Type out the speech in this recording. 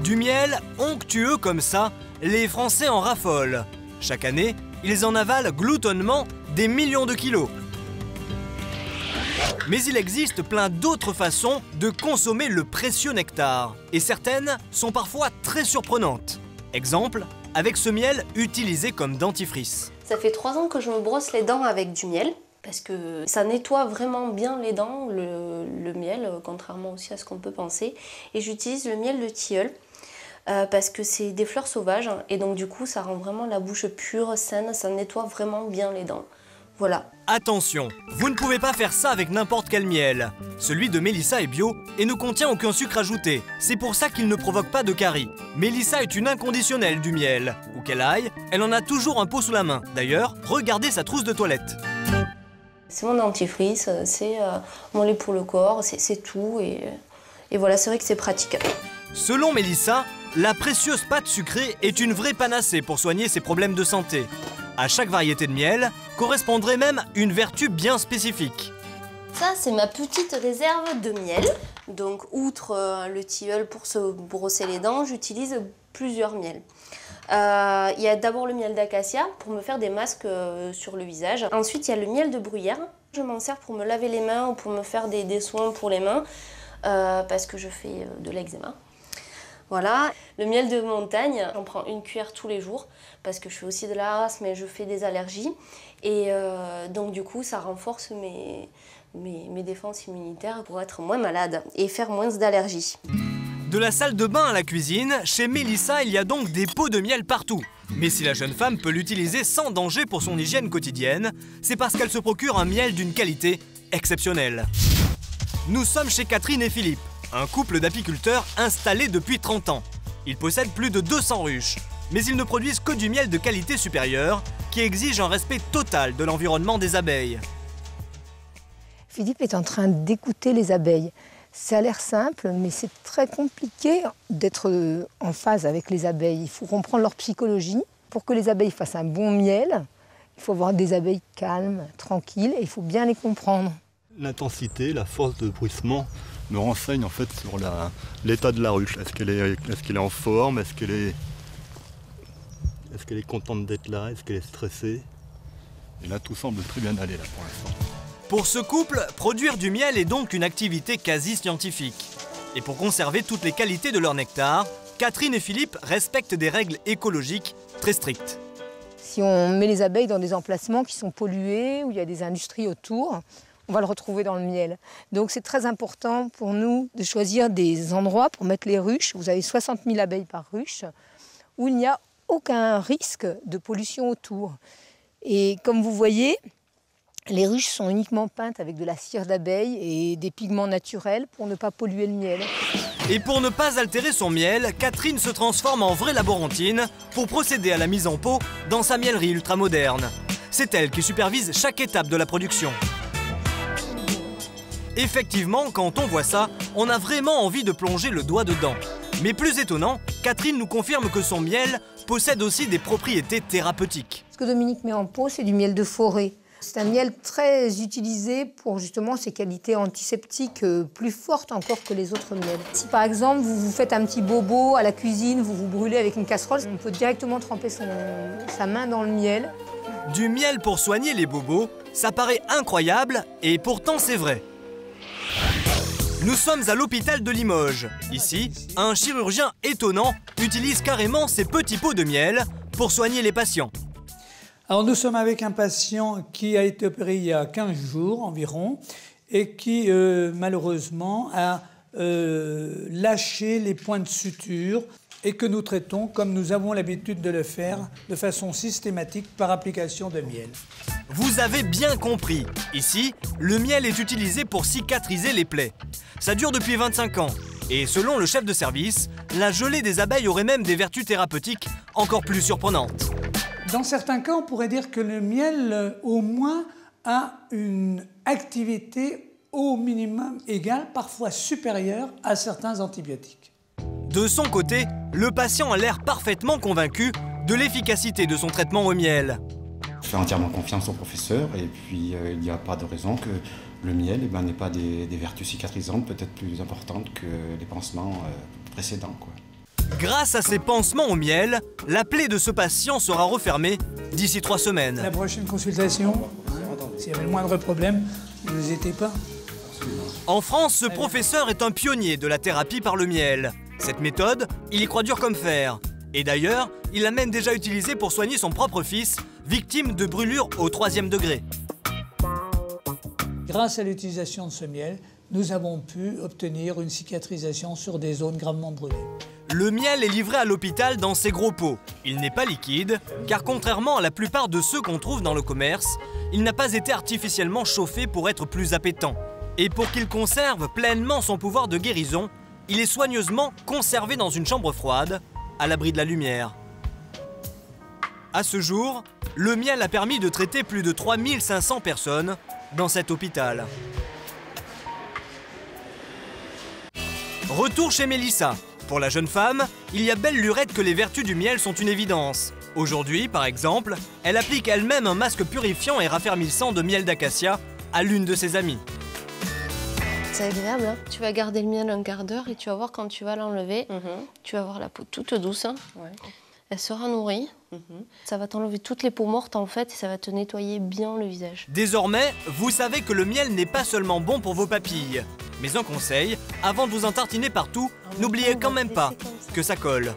Du miel onctueux comme ça, les Français en raffolent. Chaque année, ils en avalent gloutonnement des millions de kilos. Mais il existe plein d'autres façons de consommer le précieux nectar. Et certaines sont parfois très surprenantes. Exemple, avec ce miel utilisé comme dentifrice. Ça fait 3 ans que je me brosse les dents avec du miel. Parce que ça nettoie vraiment bien les dents, le miel, contrairement aussi à ce qu'on peut penser. Et j'utilise le miel de tilleul. Parce que c'est des fleurs sauvages et donc du coup ça rend vraiment la bouche pure, saine, ça nettoie vraiment bien les dents. Voilà. Attention, vous ne pouvez pas faire ça avec n'importe quel miel. Celui de Mélissa est bio et ne contient aucun sucre ajouté. C'est pour ça qu'il ne provoque pas de caries. Mélissa est une inconditionnelle du miel. Où qu'elle aille, elle en a toujours un pot sous la main. D'ailleurs, regardez sa trousse de toilette. C'est mon dentifrice, c'est mon lait pour le corps, c'est tout et voilà, c'est vrai que c'est pratique. Selon Mélissa, la précieuse pâte sucrée est une vraie panacée pour soigner ses problèmes de santé. À chaque variété de miel correspondrait même une vertu bien spécifique. Ça, c'est ma petite réserve de miel. Donc, outre le tilleul pour se brosser les dents, j'utilise plusieurs miels. Il y a d'abord le miel d'acacia pour me faire des masques sur le visage. Ensuite, il y a le miel de bruyère. Je m'en sers pour me laver les mains ou pour me faire des soins pour les mains parce que je fais de l'eczéma. Voilà, le miel de montagne, j'en prends une cuillère tous les jours parce que je fais aussi de l'asthme et je fais des allergies. Et donc du coup, ça renforce mes défenses immunitaires pour être moins malade et faire moins d'allergies. De la salle de bain à la cuisine, chez Mélissa, il y a donc des pots de miel partout. Mais si la jeune femme peut l'utiliser sans danger pour son hygiène quotidienne, c'est parce qu'elle se procure un miel d'une qualité exceptionnelle. Nous sommes chez Catherine et Philippe, un couple d'apiculteurs installés depuis 30 ans. Ils possèdent plus de 200 ruches, mais ils ne produisent que du miel de qualité supérieure qui exige un respect total de l'environnement des abeilles. Philippe est en train d'écouter les abeilles. Ça a l'air simple, mais c'est très compliqué d'être en phase avec les abeilles. Il faut comprendre leur psychologie. Pour que les abeilles fassent un bon miel, il faut avoir des abeilles calmes, tranquilles, et il faut bien les comprendre. L'intensité, la force de bruissement me renseigne en fait sur l'état de la ruche. Est-ce qu'elle est en forme? Est-ce qu'elle est contente d'être là? Est-ce qu'elle est stressée? Et là, tout semble très bien aller là pour l'instant. Pour ce couple, produire du miel est donc une activité quasi scientifique. Et pour conserver toutes les qualités de leur nectar, Catherine et Philippe respectent des règles écologiques très strictes. Si on met les abeilles dans des emplacements qui sont pollués, où il y a des industries autour, on va le retrouver dans le miel. Donc c'est très important pour nous de choisir des endroits pour mettre les ruches. Vous avez 60 000 abeilles par ruche, où il n'y a aucun risque de pollution autour. Et comme vous voyez, les ruches sont uniquement peintes avec de la cire d'abeille et des pigments naturels pour ne pas polluer le miel. Et pour ne pas altérer son miel, Catherine se transforme en vraie laborantine pour procéder à la mise en pot dans sa miellerie ultramoderne. C'est elle qui supervise chaque étape de la production. Effectivement, quand on voit ça, on a vraiment envie de plonger le doigt dedans. Mais plus étonnant, Catherine nous confirme que son miel possède aussi des propriétés thérapeutiques. Ce que Dominique met en pot, c'est du miel de forêt. C'est un miel très utilisé pour justement ses qualités antiseptiques plus fortes encore que les autres miels. Si par exemple vous vous faites un petit bobo à la cuisine, vous vous brûlez avec une casserole, on peut directement tremper sa main dans le miel. Du miel pour soigner les bobos, ça paraît incroyable et pourtant c'est vrai. Nous sommes à l'hôpital de Limoges. Ici, un chirurgien étonnant utilise carrément ses petits pots de miel pour soigner les patients. Alors nous sommes avec un patient qui a été opéré il y a 15 jours environ et qui malheureusement a lâché les points de suture et que nous traitons comme nous avons l'habitude de le faire de façon systématique par application de miel. Vous avez bien compris. Ici, le miel est utilisé pour cicatriser les plaies. Ça dure depuis 25 ans. Et selon le chef de service, la gelée des abeilles aurait même des vertus thérapeutiques encore plus surprenantes. Dans certains cas, on pourrait dire que le miel, au moins, a une activité au minimum égale, parfois supérieure à certains antibiotiques. De son côté, le patient a l'air parfaitement convaincu de l'efficacité de son traitement au miel. Je fais entièrement confiance au professeur et puis il n'y a pas de raison que le miel n'ait pas des vertus cicatrisantes peut-être plus importantes que les pansements précédents, quoi. Grâce à ces pansements au miel, la plaie de ce patient sera refermée d'ici 3 semaines. La prochaine consultation, s'il y avait le moindre problème, n'hésitez pas. En France, ce professeur est un pionnier de la thérapie par le miel. Cette méthode, il y croit dur comme fer. Et d'ailleurs, il l'a même déjà utilisée pour soigner son propre fils, victime de brûlures au 3e degré. Grâce à l'utilisation de ce miel, nous avons pu obtenir une cicatrisation sur des zones gravement brûlées. Le miel est livré à l'hôpital dans ces gros pots. Il n'est pas liquide, car contrairement à la plupart de ceux qu'on trouve dans le commerce, il n'a pas été artificiellement chauffé pour être plus appétant. Et pour qu'il conserve pleinement son pouvoir de guérison, il est soigneusement conservé dans une chambre froide, à l'abri de la lumière. À ce jour, le miel a permis de traiter plus de 3500 personnes dans cet hôpital. Retour chez Mélissa. Pour la jeune femme, il y a belle lurette que les vertus du miel sont une évidence. Aujourd'hui, par exemple, elle applique elle-même un masque purifiant et raffermissant de miel d'acacia à l'une de ses amies. C'est agréable, hein. Tu vas garder le miel un quart d'heure et tu vas voir quand tu vas l'enlever, tu vas voir la peau toute douce. Hein. Ouais. Elle sera nourrie. Ça va t'enlever toutes les peaux mortes en fait et ça va te nettoyer bien le visage. Désormais, vous savez que le miel n'est pas seulement bon pour vos papilles. Mais un conseil, avant de vous en tartiner partout, n'oubliez quand même pas que ça colle.